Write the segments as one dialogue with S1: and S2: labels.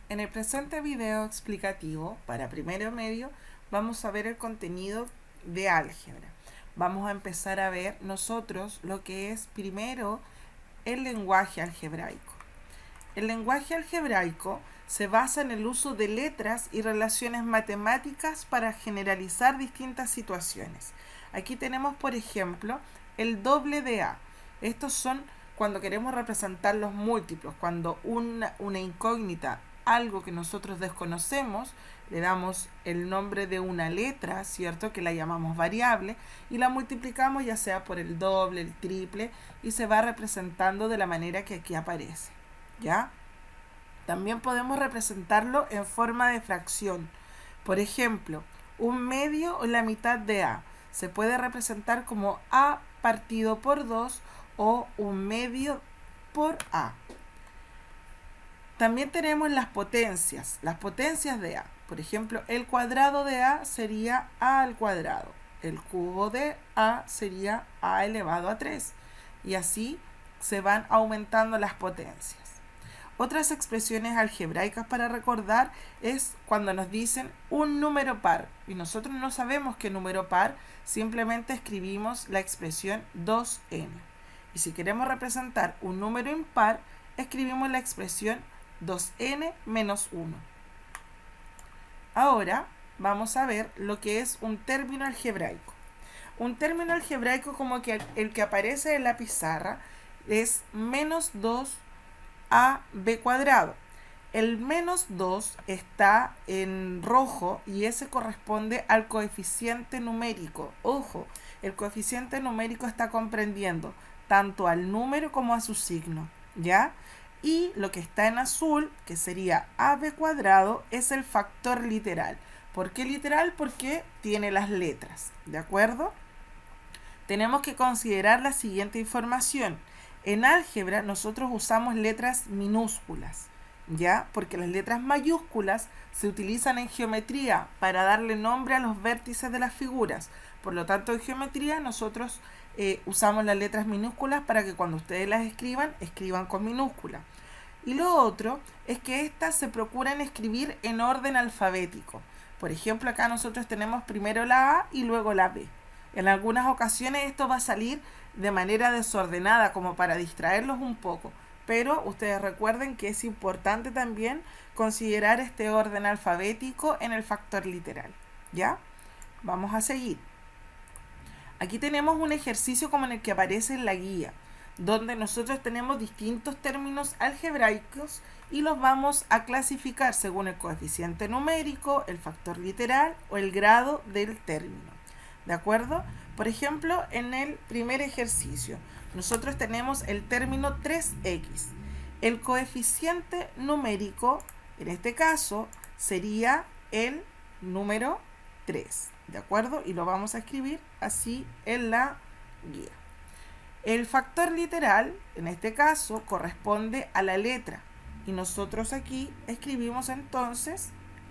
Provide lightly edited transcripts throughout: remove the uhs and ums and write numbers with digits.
S1: En el presente video explicativo para primero medio vamos a ver el contenido de álgebra. Vamos a empezar a ver nosotros lo que es primero el lenguaje algebraico. El lenguaje algebraico se basa en el uso de letras y relaciones matemáticas para generalizar distintas situaciones. Aquí tenemos, por ejemplo, el doble de A. Estos son cuando queremos representar los múltiplos, cuando una incógnita, algo que nosotros desconocemos, le damos el nombre de una letra, ¿cierto? Que la llamamos variable y la multiplicamos ya sea por el doble, el triple y se va representando de la manera que aquí aparece, ¿ya? También podemos representarlo en forma de fracción. Por ejemplo, un medio o la mitad de A se puede representar como A partido por 2 o un medio por A. También tenemos las potencias de A. Por ejemplo, el cuadrado de A sería A al cuadrado. El cubo de A sería A elevado a 3. Y así se van aumentando las potencias. Otras expresiones algebraicas para recordar es cuando nos dicen un número par y nosotros no sabemos qué número par, simplemente escribimos la expresión 2n. Y si queremos representar un número impar, escribimos la expresión 2n menos 1. Ahora vamos a ver lo que es un término algebraico. Un término algebraico como que el que aparece en la pizarra es menos 2ab cuadrado. El menos 2 está en rojo y ese corresponde al coeficiente numérico. Ojo, el coeficiente numérico está comprendiendo tanto al número como a su signo, ¿ya? Y lo que está en azul, que sería ab cuadrado, es el factor literal. ¿Por qué literal? Porque tiene las letras, ¿de acuerdo? Tenemos que considerar la siguiente información. En álgebra nosotros usamos letras minúsculas, ¿ya? Porque las letras mayúsculas se utilizan en geometría para darle nombre a los vértices de las figuras. Por lo tanto, en geometría nosotros usamos las letras minúsculas para que cuando ustedes las escriban con minúscula. Y lo otro es que estas se procuran escribir en orden alfabético. Por ejemplo, acá nosotros tenemos primero la A y luego la B. En algunas ocasiones esto va a salir de manera desordenada como para distraerlos un poco, pero ustedes recuerden que es importante también considerar este orden alfabético en el factor literal, ¿ya? Vamos a seguir. Aquí tenemos un ejercicio como en el que aparece en la guía, donde nosotros tenemos distintos términos algebraicos y los vamos a clasificar según el coeficiente numérico, el factor literal o el grado del término. ¿De acuerdo? Por ejemplo, en el primer ejercicio, nosotros tenemos el término 3x. El coeficiente numérico, en este caso, sería el número 3. ¿De acuerdo? Y lo vamos a escribir así en la guía. El factor literal, en este caso, corresponde a la letra. Y nosotros aquí escribimos entonces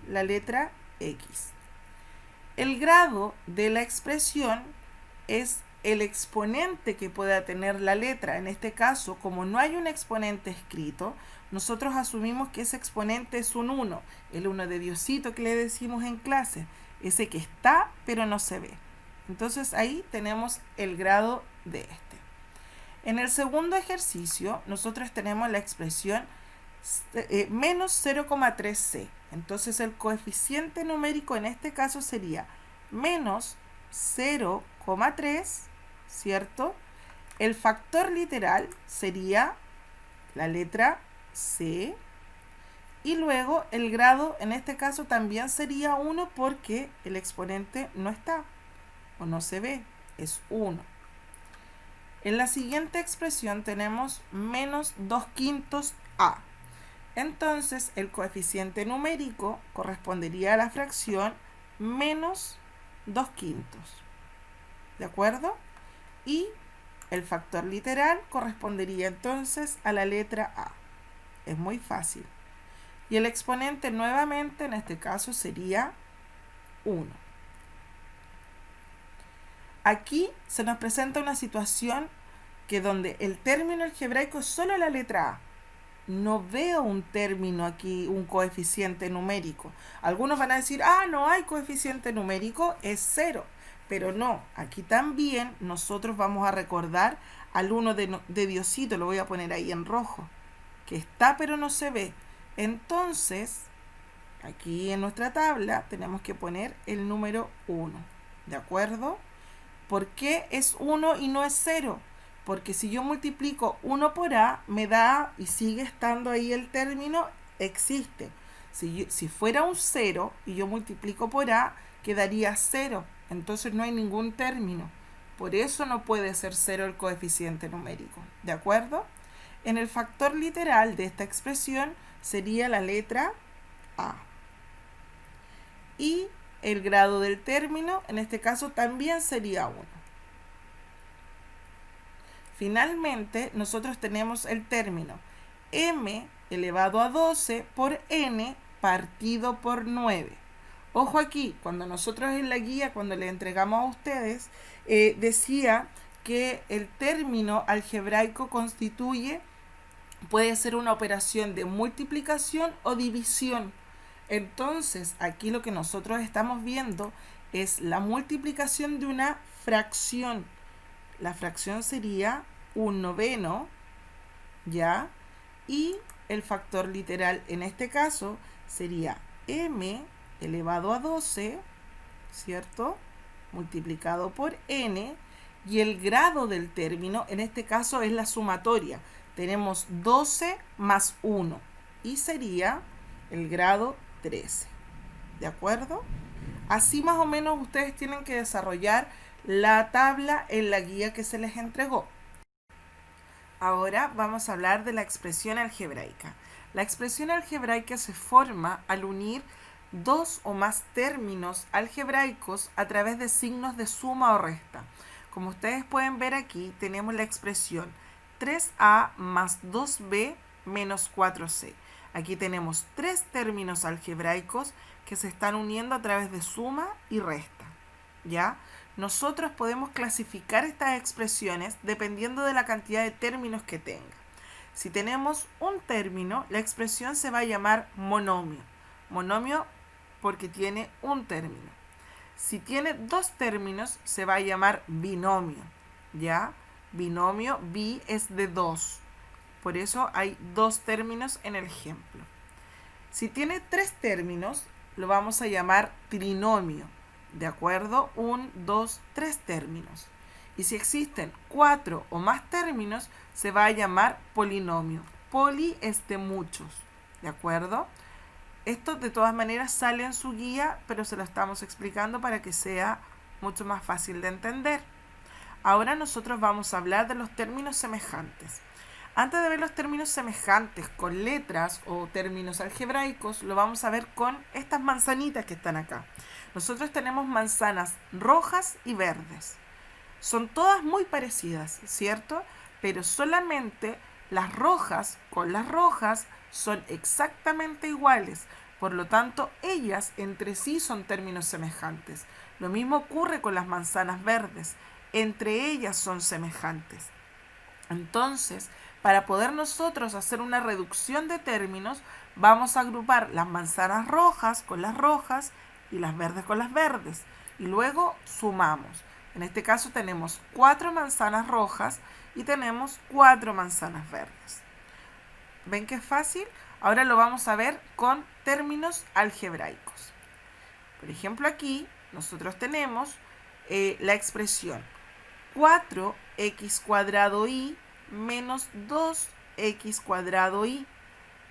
S1: la letra x. El grado de la expresión es el exponente que pueda tener la letra. En este caso, como no hay un exponente escrito, nosotros asumimos que ese exponente es un 1, el 1 de Diosito que le decimos en clase, ese que está pero no se ve. Entonces ahí tenemos el grado de este. En el segundo ejercicio, nosotros tenemos la expresión menos 0,3c. Entonces el coeficiente numérico en este caso sería menos 0,3, ¿cierto? El factor literal sería la letra C. Y luego el grado en este caso también sería 1 porque el exponente no está o no se ve, es 1. En la siguiente expresión tenemos menos 2/5 A. Entonces el coeficiente numérico correspondería a la fracción menos 2/5. ¿De acuerdo? Y el factor literal correspondería entonces a la letra A. Es muy fácil. Y el exponente nuevamente en este caso sería 1. Aquí se nos presenta una situación que donde el término algebraico es solo la letra A. no veo un término aquí, un coeficiente numérico. Algunos van a decir, no hay coeficiente numérico, es 0. Pero no, aquí también nosotros vamos a recordar al 1 de Diosito, lo voy a poner ahí en rojo, que está pero no se ve. Entonces, aquí en nuestra tabla tenemos que poner el número 1, ¿de acuerdo? ¿Por qué es 1 y no es 0? Porque si yo multiplico 1 por A, me da, y sigue estando ahí el término, existe. Si fuera un 0 y yo multiplico por A, quedaría 0. Entonces no hay ningún término. Por eso no puede ser 0 el coeficiente numérico. ¿De acuerdo? En el factor literal de esta expresión sería la letra A. Y el grado del término, en este caso, también sería 1. Finalmente, nosotros tenemos el término m elevado a 12 por n partido por 9. Ojo aquí, cuando nosotros en la guía, cuando le entregamos a ustedes, decía que el término algebraico puede ser una operación de multiplicación o división. Entonces, aquí lo que nosotros estamos viendo es la multiplicación de una fracción. La fracción sería un noveno, ¿ya? Y el factor literal en este caso sería m elevado a 12, ¿cierto? Multiplicado por n, y el grado del término en este caso es la sumatoria. Tenemos 12 más 1 y sería el grado 13, ¿de acuerdo? Así más o menos ustedes tienen que desarrollar la tabla en la guía que se les entregó. Ahora vamos a hablar de la expresión algebraica. La expresión algebraica se forma al unir dos o más términos algebraicos a través de signos de suma o resta. Como ustedes pueden ver aquí, tenemos la expresión 3a más 2b menos 4c. Aquí tenemos tres términos algebraicos que se están uniendo a través de suma y resta, ¿ya? Nosotros podemos clasificar estas expresiones dependiendo de la cantidad de términos que tenga. Si tenemos un término, la expresión se va a llamar monomio. Monomio porque tiene un término. Si tiene dos términos, se va a llamar binomio, ¿ya? Binomio, bi es de 2. Por eso hay dos términos en el ejemplo. Si tiene tres términos, lo vamos a llamar trinomio. ¿De acuerdo? 1, 2, 3 términos. Y si existen 4 o más términos, se va a llamar polinomio. Poli es de muchos. ¿De acuerdo? Esto de todas maneras sale en su guía, pero se lo estamos explicando para que sea mucho más fácil de entender. Ahora nosotros vamos a hablar de los términos semejantes. Antes de ver los términos semejantes con letras o términos algebraicos, lo vamos a ver con estas manzanitas que están acá. Nosotros tenemos manzanas rojas y verdes. Son todas muy parecidas, ¿cierto? Pero solamente las rojas con las rojas son exactamente iguales. Por lo tanto, ellas entre sí son términos semejantes. Lo mismo ocurre con las manzanas verdes. Entre ellas son semejantes. Entonces, para poder nosotros hacer una reducción de términos, vamos a agrupar las manzanas rojas con las rojas y las verdes con las verdes. Y luego sumamos. En este caso tenemos 4 manzanas rojas y tenemos 4 manzanas verdes. ¿Ven que es fácil? Ahora lo vamos a ver con términos algebraicos. Por ejemplo, aquí nosotros tenemos la expresión 4x cuadrado y menos 2x cuadrado y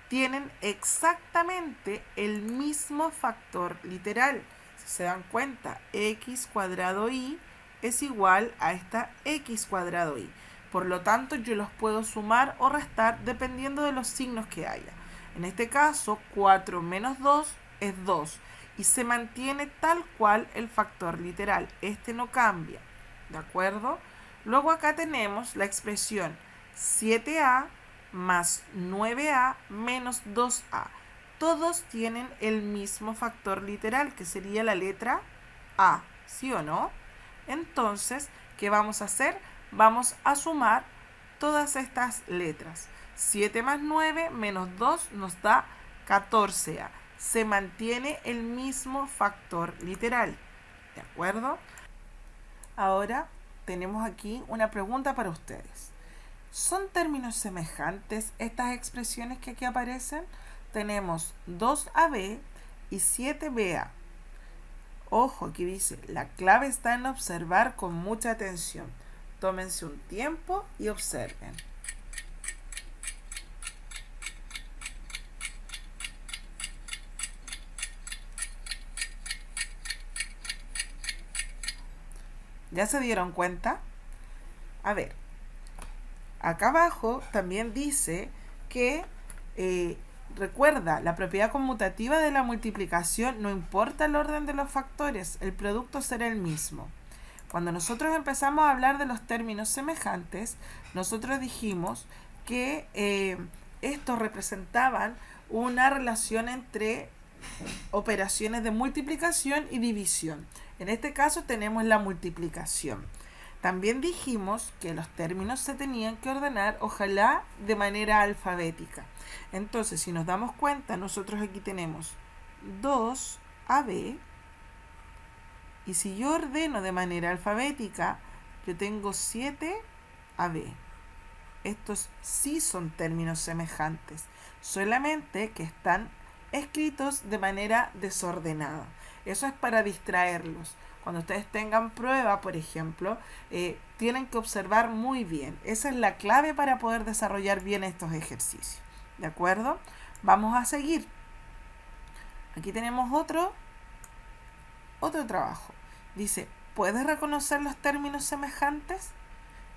S1: tienen exactamente el mismo factor literal. Si se dan cuenta, x cuadrado y es igual a esta x cuadrado y. Por lo tanto, yo los puedo sumar o restar dependiendo de los signos que haya. En este caso, 4 menos 2 es 2 y se mantiene tal cual el factor literal. Este no cambia, ¿de acuerdo? Luego acá tenemos la expresión 7a más 9a menos 2a. Todos tienen el mismo factor literal, que sería la letra A, ¿sí o no? Entonces, ¿qué vamos a hacer? Vamos a sumar todas estas letras. 7 más 9 menos 2 nos da 14A. Se mantiene el mismo factor literal. ¿De acuerdo? Ahora tenemos aquí una pregunta para ustedes. ¿Son términos semejantes estas expresiones que aquí aparecen? Tenemos 2AB y 7BA. Ojo, aquí dice, la clave está en observar con mucha atención. Tómense un tiempo y observen. ¿Ya se dieron cuenta? A ver, acá abajo también dice que recuerda, la propiedad conmutativa de la multiplicación no importa el orden de los factores, el producto será el mismo. Cuando nosotros empezamos a hablar de los términos semejantes, nosotros dijimos que estos representaban una relación entre operaciones de multiplicación y división. En este caso tenemos la multiplicación. También dijimos que los términos se tenían que ordenar, ojalá de manera alfabética. Entonces, si nos damos cuenta, nosotros aquí tenemos 2AB, y si yo ordeno de manera alfabética, yo tengo 7AB. Estos sí son términos semejantes, solamente que están escritos de manera desordenada. Eso es para distraerlos. Cuando ustedes tengan prueba, por ejemplo, tienen que observar muy bien. Esa es la clave para poder desarrollar bien estos ejercicios. ¿De acuerdo? Vamos a seguir. Aquí tenemos otro trabajo. Dice, ¿puedes reconocer los términos semejantes?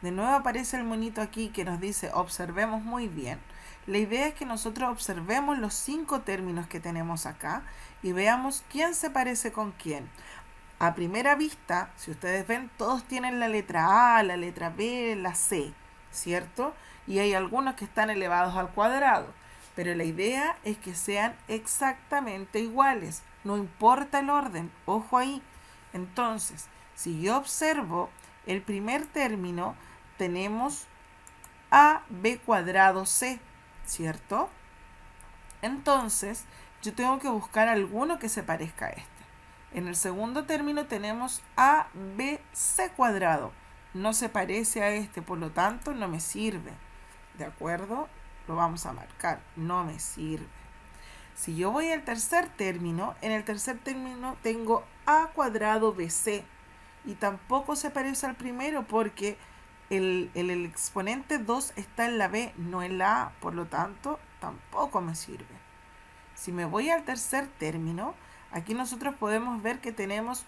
S1: De nuevo aparece el monito aquí que nos dice, observemos muy bien. La idea es que nosotros observemos los 5 términos que tenemos acá y veamos quién se parece con quién. A primera vista, si ustedes ven, todos tienen la letra A, la letra B, la C, ¿cierto? Y hay algunos que están elevados al cuadrado. Pero la idea es que sean exactamente iguales. No importa el orden, ojo ahí. Entonces, si yo observo el primer término, tenemos AB cuadrado C, ¿cierto? Entonces, yo tengo que buscar alguno que se parezca a este. En el segundo término tenemos ABC cuadrado. No se parece a este, por lo tanto no me sirve. ¿De acuerdo? Lo vamos a marcar. No me sirve. Si yo voy al tercer término, en el tercer término tengo A cuadrado BC. Y tampoco se parece al primero porque el exponente 2 está en la B, no en la A. Por lo tanto, tampoco me sirve. Si me voy al tercer término, aquí nosotros podemos ver que tenemos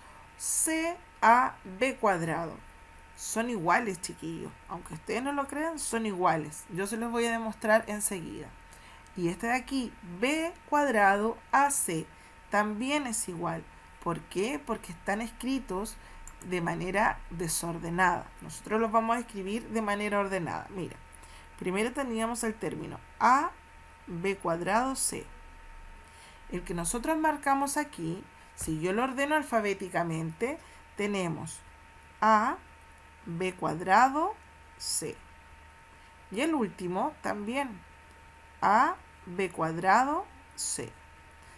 S1: CAB cuadrado. Son iguales, chiquillos. Aunque ustedes no lo crean, son iguales. Yo se los voy a demostrar enseguida. Y este de aquí, B cuadrado AC, también es igual. ¿Por qué? Porque están escritos de manera desordenada. Nosotros los vamos a escribir de manera ordenada. Mira, primero teníamos el término AB cuadrado C. El que nosotros marcamos aquí, si yo lo ordeno alfabéticamente, tenemos A, B cuadrado, C. Y el último también, A, B cuadrado, C.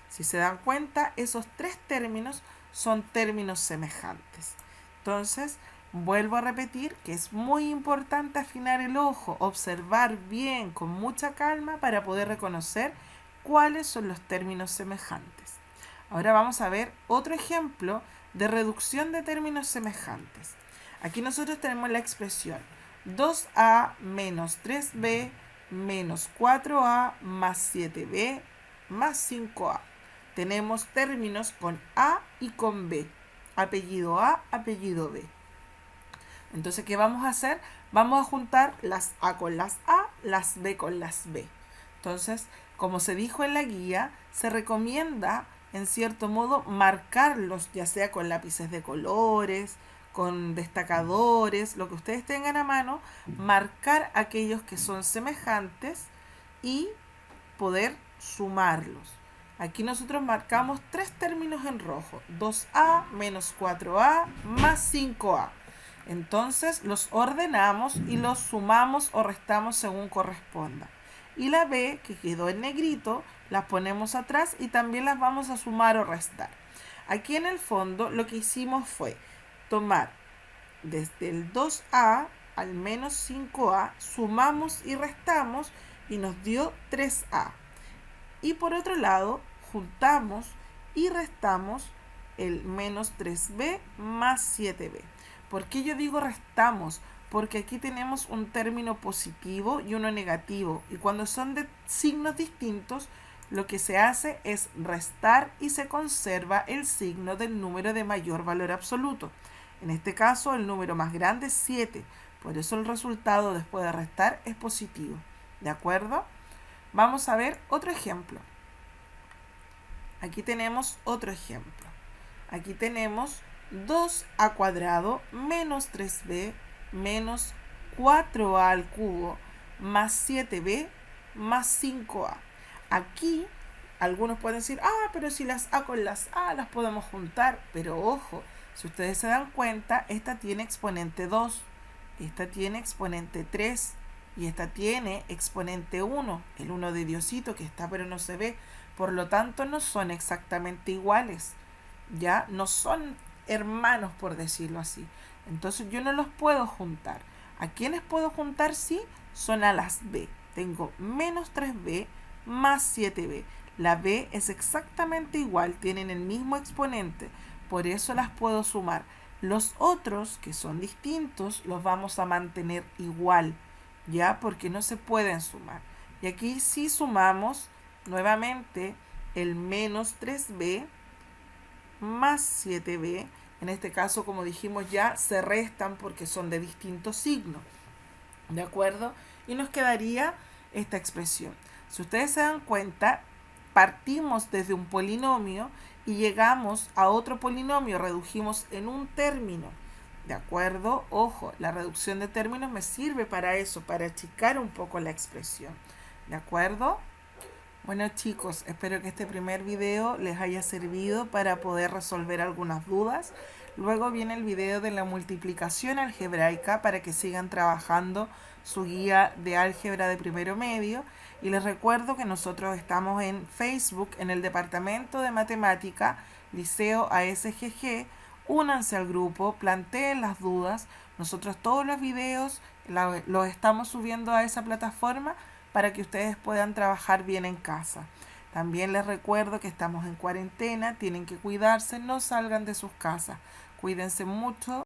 S1: Si se dan cuenta, esos 3 términos son términos semejantes. Entonces, vuelvo a repetir que es muy importante afinar el ojo, observar bien, con mucha calma, para poder reconocer cuáles son los términos semejantes. Ahora vamos a ver otro ejemplo de reducción de términos semejantes. Aquí nosotros tenemos la expresión 2A menos 3B menos 4A más 7B más 5A. Tenemos términos con A y con B. Apellido A, apellido B. Entonces, ¿qué vamos a hacer? Vamos a juntar las A con las A, las B con las B. Entonces, como se dijo en la guía, se recomienda, en cierto modo, marcarlos, ya sea con lápices de colores, con destacadores, lo que ustedes tengan a mano, marcar aquellos que son semejantes y poder sumarlos. Aquí nosotros marcamos 3 términos en rojo, 2A menos 4A más 5A. Entonces los ordenamos y los sumamos o restamos según corresponda. Y la b, que quedó en negrito, las ponemos atrás y también las vamos a sumar o restar. Aquí en el fondo lo que hicimos fue tomar desde el 2a al menos 5a, sumamos y restamos y nos dio 3a. Y por otro lado, juntamos y restamos el menos 3b más 7b. ¿Por qué yo digo restamos? Porque aquí tenemos un término positivo y uno negativo. Y cuando son de signos distintos, lo que se hace es restar y se conserva el signo del número de mayor valor absoluto. En este caso, el número más grande es 7. Por eso el resultado después de restar es positivo. ¿De acuerdo? Vamos a ver otro ejemplo. Aquí tenemos otro ejemplo. Aquí tenemos 2a cuadrado menos 3b menos 4a al cubo más 7b más 5a. Aquí algunos pueden decir, pero si las a con las a las podemos juntar. Pero ojo, si ustedes se dan cuenta, esta tiene exponente 2, esta tiene exponente 3 y esta tiene exponente 1, el 1 de Diosito que está pero no se ve. Por lo tanto, no son exactamente iguales, ya no son hermanos, por decirlo así. Entonces yo no los puedo juntar. ¿A quiénes puedo juntar? Sí, son a las b. Tengo menos 3b más 7b. La b es exactamente igual, tienen el mismo exponente, por eso las puedo sumar. Los otros, que son distintos, los vamos a mantener igual, ya, porque no se pueden sumar. Y aquí sí sumamos nuevamente el menos 3b más 7b. En este caso, como dijimos ya, se restan porque son de distintos signos. ¿De acuerdo? Y nos quedaría esta expresión. Si ustedes se dan cuenta, partimos desde un polinomio y llegamos a otro polinomio, redujimos en un término. ¿De acuerdo? Ojo, la reducción de términos me sirve para eso, para achicar un poco la expresión. ¿De acuerdo? Bueno chicos, espero que este primer video les haya servido para poder resolver algunas dudas. Luego viene el video de la multiplicación algebraica para que sigan trabajando su guía de álgebra de primero medio. Y les recuerdo que nosotros estamos en Facebook, en el departamento de matemática, Liceo ASGG. Únanse al grupo, planteen las dudas. Nosotros todos los videos los estamos subiendo a esa plataforma para que ustedes puedan trabajar bien en casa. También les recuerdo que estamos en cuarentena, tienen que cuidarse, no salgan de sus casas. Cuídense mucho.